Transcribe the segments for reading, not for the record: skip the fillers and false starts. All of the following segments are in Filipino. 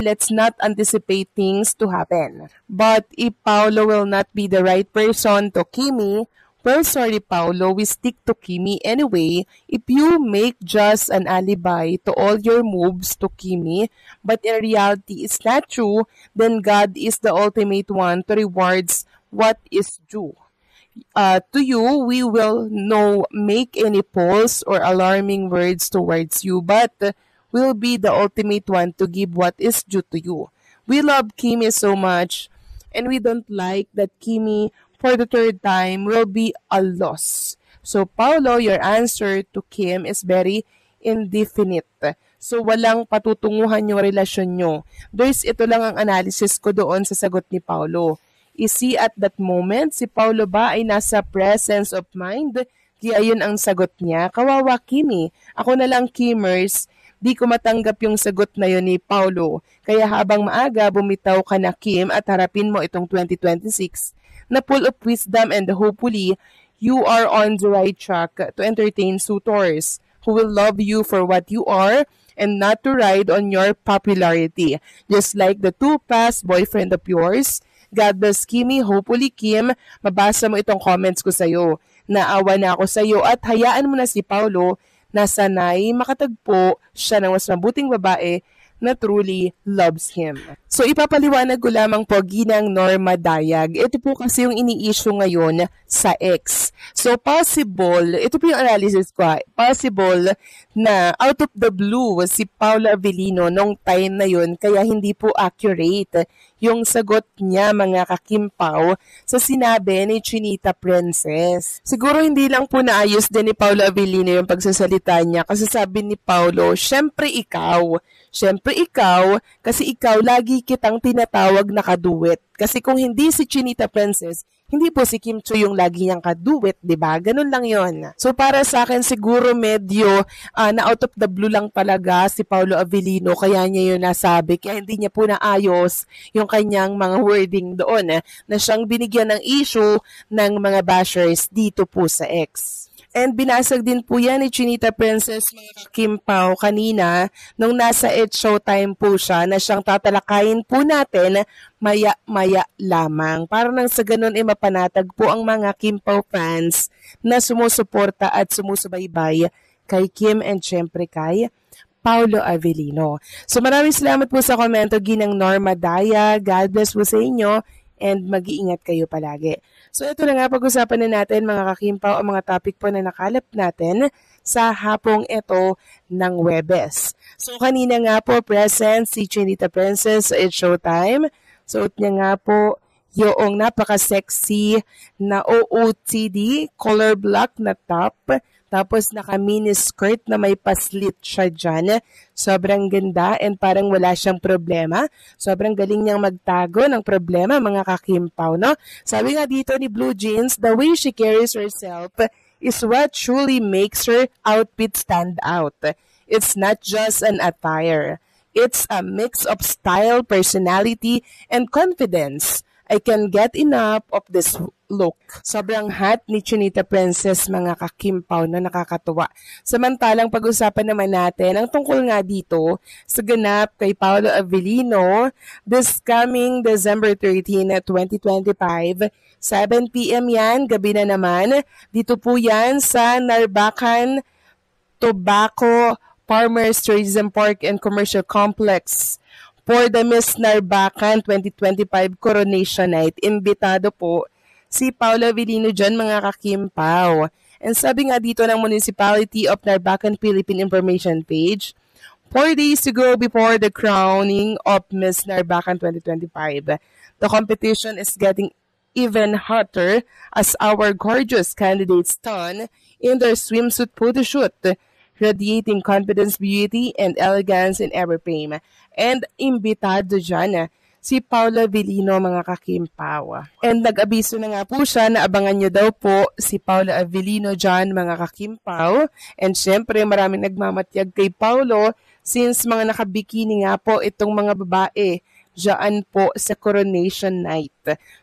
let's not anticipate things to happen. But if Paolo will not be the right person to Kimi, well, sorry, Paolo, we stick to Kimi anyway. If you make just an alibi to all your moves to Kimi, but in reality it's not true, then God is the ultimate one to rewards what is due. To you, we will no make any false or alarming words towards you, but will be the ultimate one to give what is due to you. We love Kimi so much, and we don't like that Kimi for the third time will be a loss. So, Paulo, your answer to Kim is very indefinite. So, walang patutunguhan yung relasyon nyo. There's ito lang ang analysis ko doon sa sagot ni Paulo. Is he at that moment? Si Paulo ba ay nasa presence of mind? Kaya yun ang sagot niya. Kawawa Kimi. Ako na lang Kimers. Di ko matanggap yung sagot na yun ni Paulo. Kaya habang maaga, bumitaw ka na Kim at harapin mo itong 2026 na full of wisdom and hopefully you are on the right track to entertain suitors who will love you for what you are and not to ride on your popularity. Just like the two past boyfriend of yours. God bless Kimi. Hopefully, Kim, mabasa mo itong comments ko sa'yo. Naawa na ako sa'yo at hayaan mo na si Paulo na sanay makatagpo siya ng mas mabuting babae na truly loves him. So ipapaliwanag ko lamang po ginang Norma Dayag. Ito po kasi yung ini-issue ngayon sa X. So possible, ito po yung analysis ko, possible na out of the blue si Paula Avellino nung time na yun kaya hindi po accurate yung sagot niya mga kakimpaw sa sinabi ni Chinita Princess. Siguro hindi lang po naayos din ni Paula Avellino yung pagsasalita niya kasi sabi ni Paulo, syempre ikaw, kasi ikaw lagi kitang tinatawag na kaduwet. Kasi kung hindi si Chinita Princess, hindi po si Kim Chiu yung lagi niyang kaduwet, di ba? Ganun lang yon. So para sa akin siguro medyo na out of the blue lang talaga si Paulo Avellino kaya niya yun nasabi. Kaya hindi niya po naayos yung kanyang mga wording doon na siyang binigyan ng issue ng mga bashers dito po sa X. And binasag din po yan ni Chinita Princess mga Kim Pao kanina nung nasa It's Showtime po siya na siyang tatalakayin po natin maya-maya lamang. Para nang sa ganun mapanatag po ang mga Kim Pao fans na sumusuporta at sumusubaybay kay Kim and syempre kay Paulo Avellino. So maraming salamat po sa komento ginang Norma Daya. God bless po sa inyo and mag-iingat kayo palagi. So ito na nga pag-usapan na natin mga kakimpaw ang mga topic po na nakalap natin sa hapong ito ng Webes. So kanina nga po present si Chinita Princess sa It's Showtime. Suot niya nga po yung napaka-sexy na OOTD color black na top. Tapos naka-mini skirt na may paslit siya dyan. Sobrang ganda and parang wala siyang problema. Sobrang galing niyang magtago ng problema mga kakimpaw, no? Sabi nga dito ni Blue Jeans, the way she carries herself is what truly makes her outfit stand out. It's not just an attire. It's a mix of style, personality, and confidence. I can get enough of this look. Sobrang hot ni Chinita Princess mga kakimpaw na nakakatuwa. Samantalang pag-usapan naman natin ang tungkol nga dito sa ganap kay Paulo Avellino this coming December 13, 2025. 7 p.m. yan, gabi na naman. Dito po yan sa Narbacan Tobacco Farmers Tourism Park and Commercial Complex. For the Miss Narbacan 2025 Coronation Night, imbitado po si Paulo Avellino dyan mga kakimpaw. And sabi nga dito ng Municipality of Narbacan Philippine Information page, 4 days to go before the crowning of Miss Narbacan 2025. The competition is getting even hotter as our gorgeous candidates turn in their swimsuit photoshoot, radiating confidence, beauty, and elegance in every frame. And imbitado dyan si Paulo Avellino mga kakimpaw. And nag-abiso na nga po siya na abangan nyo daw po si Paulo Avellino dyan mga kakimpaw. And syempre maraming nagmamatyag kay Paulo since mga nakabikini nga po itong mga babae diyan po sa coronation night.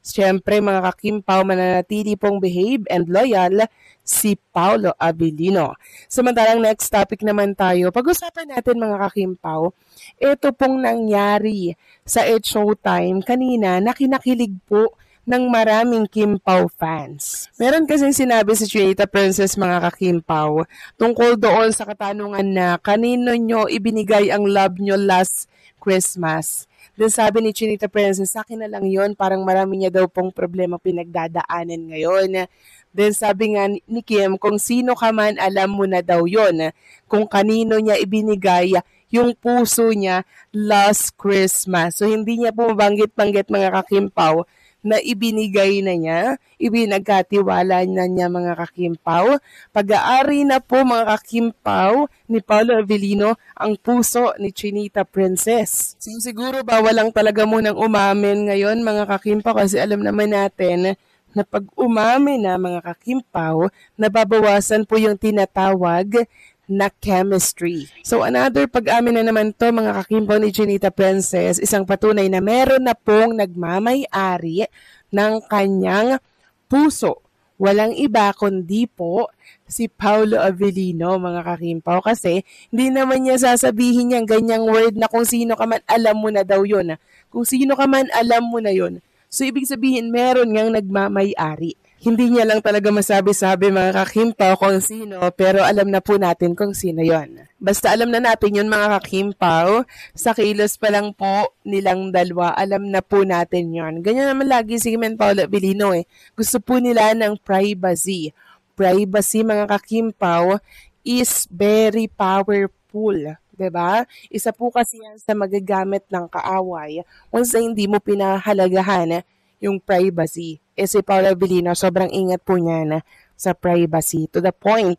Siyempre mga kakimpaw, mananatili pong behave and loyal si Paolo Abilino. Samantalang next topic naman tayo, pag-usapan natin mga kakimpaw, ito pong nangyari sa It's Showtime kanina na kinakilig po ng maraming Kim Pao fans. Meron kasing sinabi si Chinita Princess mga kakimpaw tungkol doon sa katanungan na kanino nyo ibinigay ang love nyo last Christmas. Then sabi ni Chinita Princess, sa akin na lang yon, parang marami niya daw pong problema pinagdadaanan ngayon. Then sabi nga ni Kim, kung sino ka man alam mo na daw yon, kung kanino niya ibinigay yung puso niya last Christmas. So hindi niya po mabanggit-banggit mga kakimpaw na ibinigay na niya, ibinagkatiwala na niya mga kakimpaw. Pag-aari na po mga kakimpaw ni Paolo Abilino ang puso ni Chinita Princess. Siguro bawal lang talaga munang umamin ngayon mga kakimpaw kasi alam naman natin na pag umamin na mga kakimpaw, nababawasan po yung tinatawag na chemistry. So another pag-amin na naman to mga kakimpaw ni Chinita Princess, isang patunay na meron na pong nagmamay-ari ng kanyang puso. Walang iba kundi po si Paolo Abilino mga kakimpaw kasi hindi naman niya sasabihin niyang ganyang word na kung sino ka man alam mo na daw yun. Kung sino ka man alam mo na yun. So ibig sabihin meron ngang nagmamay-ari. Hindi niya lang talaga masabi-sabi mga kakimpaw kung sino, pero alam na po natin kung sino yon. Basta alam na natin yun mga kakimpaw, sa kilos pa lang po nilang dalawa, alam na po natin yon. Ganyan naman lagi si Kim and Paolo Abilino eh. Gusto po nila ng privacy. Privacy mga kakimpaw is very powerful. Diba? Isa po kasi yan sa magagamit ng kaaway once na hindi mo pinahalagahan yung privacy. Si Paolo Abilino, sobrang ingat po niya na sa privacy to the point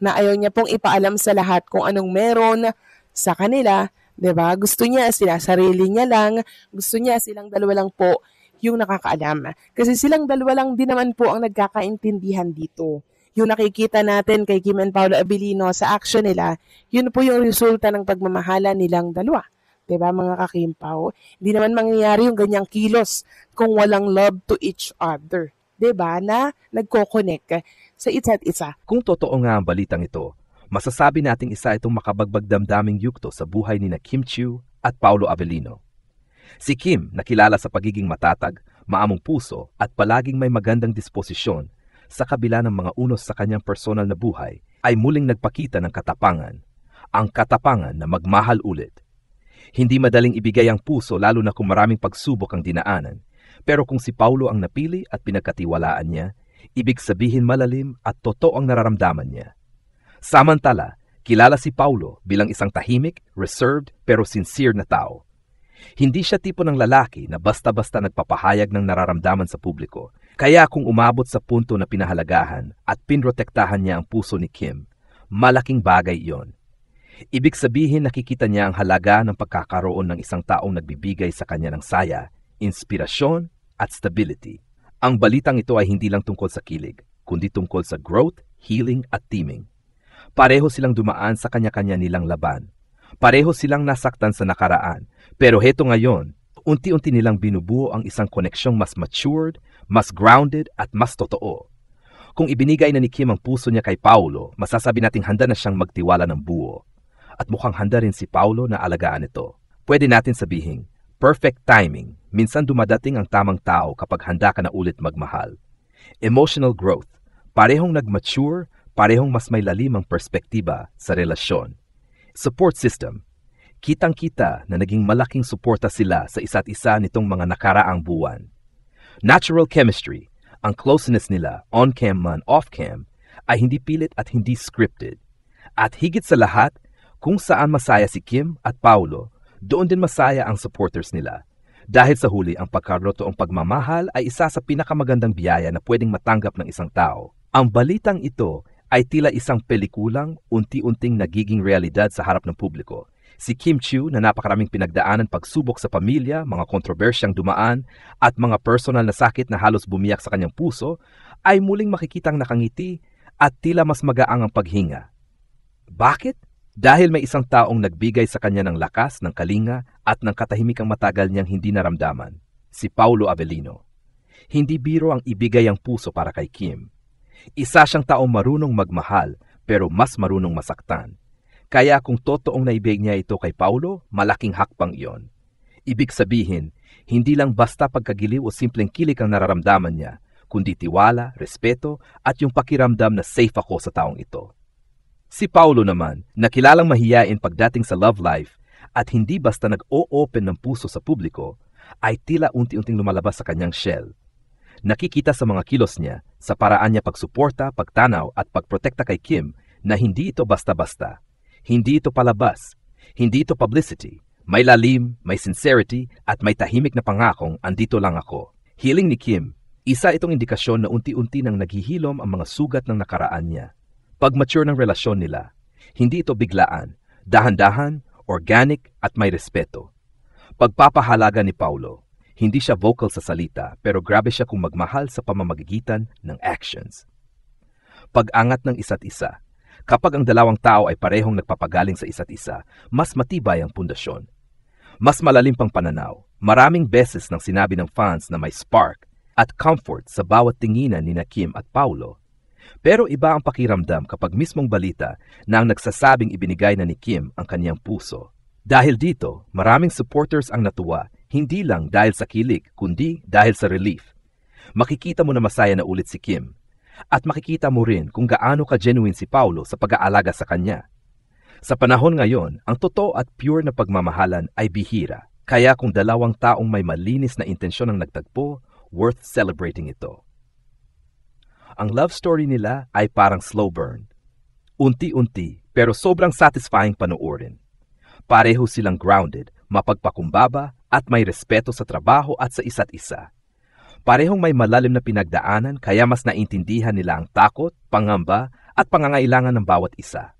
na ayaw niya pong ipaalam sa lahat kung anong meron sa kanila. Diba? Gusto niya sila, sarili niya lang. Gusto niya silang dalawa lang po yung nakakaalam. Kasi silang dalawa lang din naman po ang nagkakaintindihan dito. Yung nakikita natin kay Kim and Paolo Abilino sa action nila, yun po yung resulta ng pagmamahala nilang dalawa. Diba mga kakimpaw? Hindi naman mangyayari yung ganyang kilos kung walang love to each other. Diba na nagko-connect sa isa't isa. Kung totoo nga ang balitang ito, masasabi nating isa itong makabagbag damdaming yugto sa buhay ni na Kim Chiu at Paolo Abilino. Si Kim, nakilala sa pagiging matatag, maamong puso at palaging may magandang disposisyon sa kabila ng mga unos sa kanyang personal na buhay, ay muling nagpakita ng katapangan. Ang katapangan na magmahal ulit. Hindi madaling ibigay ang puso lalo na kung maraming pagsubok ang dinaanan. Pero kung si Paulo ang napili at pinagkatiwalaan niya, ibig sabihin malalim at totoo ang nararamdaman niya. Samantala, kilala si Paulo bilang isang tahimik, reserved, pero sincere na tao. Hindi siya tipo ng lalaki na basta-basta nagpapahayag ng nararamdaman sa publiko. Kaya kung umabot sa punto na pinahalagahan at pinrotektahan niya ang puso ni Kim, malaking bagay iyon. Ibig sabihin nakikita niya ang halaga ng pagkakaroon ng isang taong nagbibigay sa kanya ng saya, inspirasyon at stability. Ang balitang ito ay hindi lang tungkol sa kilig, kundi tungkol sa growth, healing at teaming. Pareho silang dumaan sa kanya-kanya nilang laban. Pareho silang nasaktan sa nakaraan, pero heto ngayon, unti-unti nilang binubuo ang isang koneksyong mas matured, mas grounded at mas totoo. Kung ibinigay na ni Kim ang puso niya kay Paulo, masasabi nating handa na siyang magtiwala ng buo. At mukhang handa rin si Paulo na alagaan ito. Pwede natin sabihin, perfect timing. Minsan dumadating ang tamang tao kapag handa ka na ulit magmahal. Emotional growth. Parehong nag-mature, parehong mas may lalim ang perspektiba sa relasyon. Support system. Kitang-kita na naging malaking suporta sila sa isa't isa nitong mga nakaraang buwan. Natural chemistry. Ang closeness nila, on-cam man, off-cam, ay hindi pilit at hindi scripted. At higit sa lahat, kung saan masaya si Kim at Paulo, doon din masaya ang supporters nila. Dahil sa huli, ang pagkarotoong pagmamahal ay isa sa pinakamagandang biyaya na pwedeng matanggap ng isang tao. Ang balitang ito ay tila isang pelikulang unti-unting nagiging realidad sa harap ng publiko. Si Kim Chiu na napakaraming pinagdaanan pagsubok sa pamilya, mga kontrobersyang dumaan, at mga personal na sakit na halos bumiyak sa kanyang puso, ay muling makikitang nakangiti at tila mas magaang ang paghinga. Bakit? Dahil may isang taong nagbigay sa kanya ng lakas, ng kalinga at ng katahimikang matagal niyang hindi naramdaman, si Paulo Avellino. Hindi biro ang ibigay ang puso para kay Kim. Isa siyang taong marunong magmahal pero mas marunong masaktan. Kaya kung totoong naibig niya ito kay Paulo, malaking hakbang iyon. Ibig sabihin, hindi lang basta pagkagiliw o simpleng kilig ang nararamdaman niya, kundi tiwala, respeto at yung pakiramdam na safe ako sa taong ito. Si Paulo naman, nakilalang mahiyain pagdating sa love life at hindi basta nag-o-open ng puso sa publiko, ay tila unti-unting lumalabas sa kanyang shell. Nakikita sa mga kilos niya, sa paraan niya pagsuporta, pagtanaw at pagprotekta kay Kim na hindi ito basta-basta. Hindi ito palabas, hindi ito publicity. May lalim, may sincerity at may tahimik na pangakong andito lang ako. Hiling ni Kim, isa itong indikasyon na unti-unti nang naghihilom ang mga sugat ng nakaraan niya. Pag-mature ng relasyon nila, hindi ito biglaan, dahan-dahan, organic at may respeto. Pagpapahalaga ni Paulo, hindi siya vocal sa salita pero grabe siya kung magmahal sa pamamagitan ng actions. Pag-angat ng isa't isa, kapag ang dalawang tao ay parehong nagpapagaling sa isa't isa, mas matibay ang pundasyon. Mas malalim pang pananaw, maraming beses nang sinabi ng fans na may spark at comfort sa bawat tinginan ni Kim at Paulo. Pero iba ang pakiramdam kapag mismong balita na ang nagsasabing ibinigay na ni Kim ang kaniyang puso. Dahil dito, maraming supporters ang natuwa, hindi lang dahil sa kilig, kundi dahil sa relief. Makikita mo na masaya na ulit si Kim. At makikita mo rin kung gaano ka-genuine si Paulo sa pag-aalaga sa kanya. Sa panahon ngayon, ang totoo at pure na pagmamahalan ay bihira. Kaya kung dalawang taong may malinis na intensyon ang nagtagpo, worth celebrating ito. Ang love story nila ay parang slow burn. Unti-unti, pero sobrang satisfying panoorin. Pareho silang grounded, mapagpakumbaba at may respeto sa trabaho at sa isa't isa. Parehong may malalim na pinagdaanan kaya mas naintindihan nila ang takot, pangamba at pangangailangan ng bawat isa.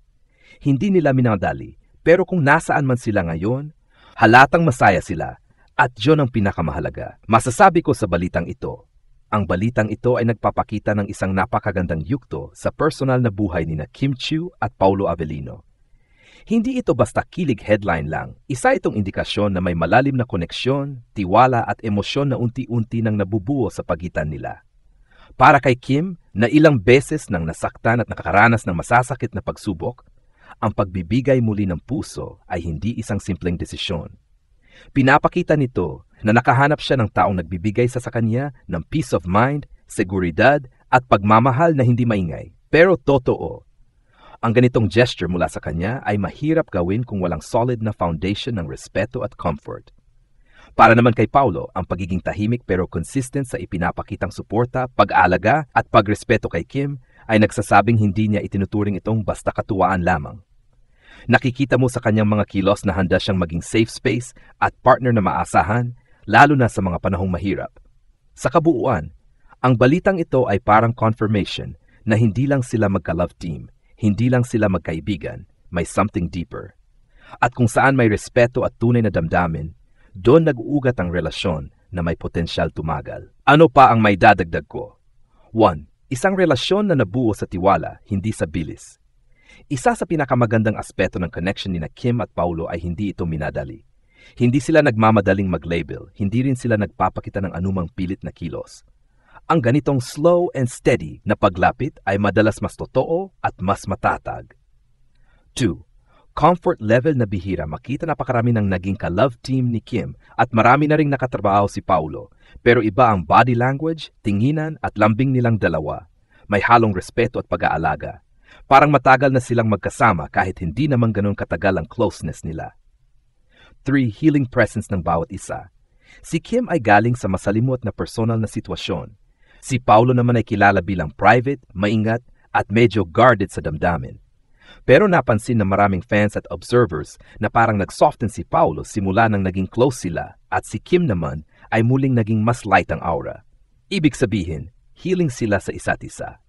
Hindi nila minadali, pero kung nasaan man sila ngayon, halatang masaya sila at yun ang pinakamahalaga. Masasabi ko sa balitang ito, ang balitang ito ay nagpapakita ng isang napakagandang yugto sa personal na buhay ni Kim Chiu at Paulo Avellino. Hindi ito basta kilig headline lang, isa itong indikasyon na may malalim na koneksyon, tiwala at emosyon na unti-unti nang nabubuo sa pagitan nila. Para kay Kim, na ilang beses nang nasaktan at nakakaranas ng masasakit na pagsubok, ang pagbibigay muli ng puso ay hindi isang simpleng desisyon. Pinapakita nito na nakahanap siya ng taong nagbibigay sa kanya ng peace of mind, seguridad at pagmamahal na hindi maingay. Pero totoo, ang ganitong gesture mula sa kanya ay mahirap gawin kung walang solid na foundation ng respeto at comfort. Para naman kay Paulo, ang pagiging tahimik pero consistent sa ipinapakitang suporta, pag-alaga at pagrespeto kay Kim ay nagsasabing hindi niya itinuturing itong basta katuwaan lamang. Nakikita mo sa kanyang mga kilos na handa siyang maging safe space at partner na maasahan, lalo na sa mga panahong mahirap. Sa kabuuan, ang balitang ito ay parang confirmation na hindi lang sila magka-love team, hindi lang sila magkaibigan, may something deeper. At kung saan may respeto at tunay na damdamin, doon nag-uugat ang relasyon na may potensyal tumagal. Ano pa ang may dadagdag ko? 1. Isang relasyon na nabuo sa tiwala, hindi sa bilis. Isa sa pinakamagandang aspeto ng connection ni Kim at Paulo ay hindi ito minadali. Hindi sila nagmamadaling mag-label, hindi rin sila nagpapakita ng anumang pilit na kilos. Ang ganitong slow and steady na paglapit ay madalas mas totoo at mas matatag. 2. Comfort level na bihira. Makita napakarami ng naging ka-love team ni Kim at marami na ring nakatrabaho si Paulo. Pero iba ang body language, tinginan at lambing nilang dalawa. May halong respeto at pag-aalaga. Parang matagal na silang magkasama kahit hindi naman ganun katagal ang closeness nila. 3. Healing presence ng bawat isa. Si Kim ay galing sa masalimot na personal na sitwasyon. Si Paulo naman ay kilala bilang private, maingat at medyo guarded sa damdamin. Pero napansin ng maraming fans at observers na parang nag-soften si Paulo simula nang naging close sila at si Kim naman ay muling naging mas light ang aura. Ibig sabihin, healing sila sa isa't isa.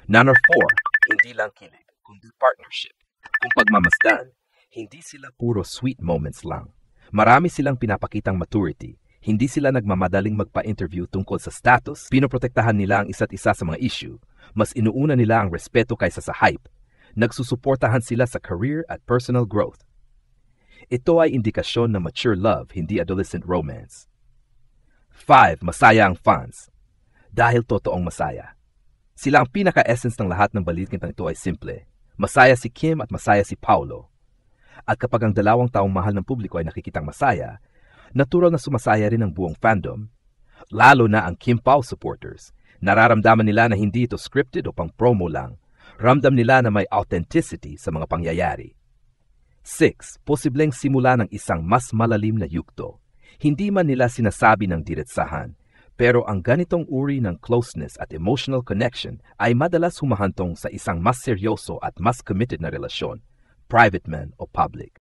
Number 4, hindi lang kilig, kundi partnership. Kung pagmamasdan, hindi sila puro sweet moments lang. Marami silang pinapakitang maturity. Hindi sila nagmamadaling magpa-interview tungkol sa status, pinoprotektahan nila ang isa't isa sa mga issue. Mas inuuna nila ang respeto kaysa sa hype. Nagsusuportahan sila sa career at personal growth. Ito ay indikasyon ng mature love, hindi adolescent romance. 5. Masaya ang fans. Dahil totoong masaya. Sila ang pinaka-essence ng lahat ng balitang ito ay simple. Masaya si Kim at masaya si Paulo. At kapag ang dalawang taong mahal ng publiko ay nakikitang masaya, natural na sumasaya rin ang buong fandom, lalo na ang Kim Pao supporters. Nararamdaman nila na hindi ito scripted o pang-promo lang. Ramdam nila na may authenticity sa mga pangyayari. 6. Posibleng simula ng isang mas malalim na yugto. Hindi man nila sinasabi ng diretsahan, pero ang ganitong uri ng closeness at emotional connection ay madalas humahantong sa isang mas seryoso at mas committed na relasyon, private man o public.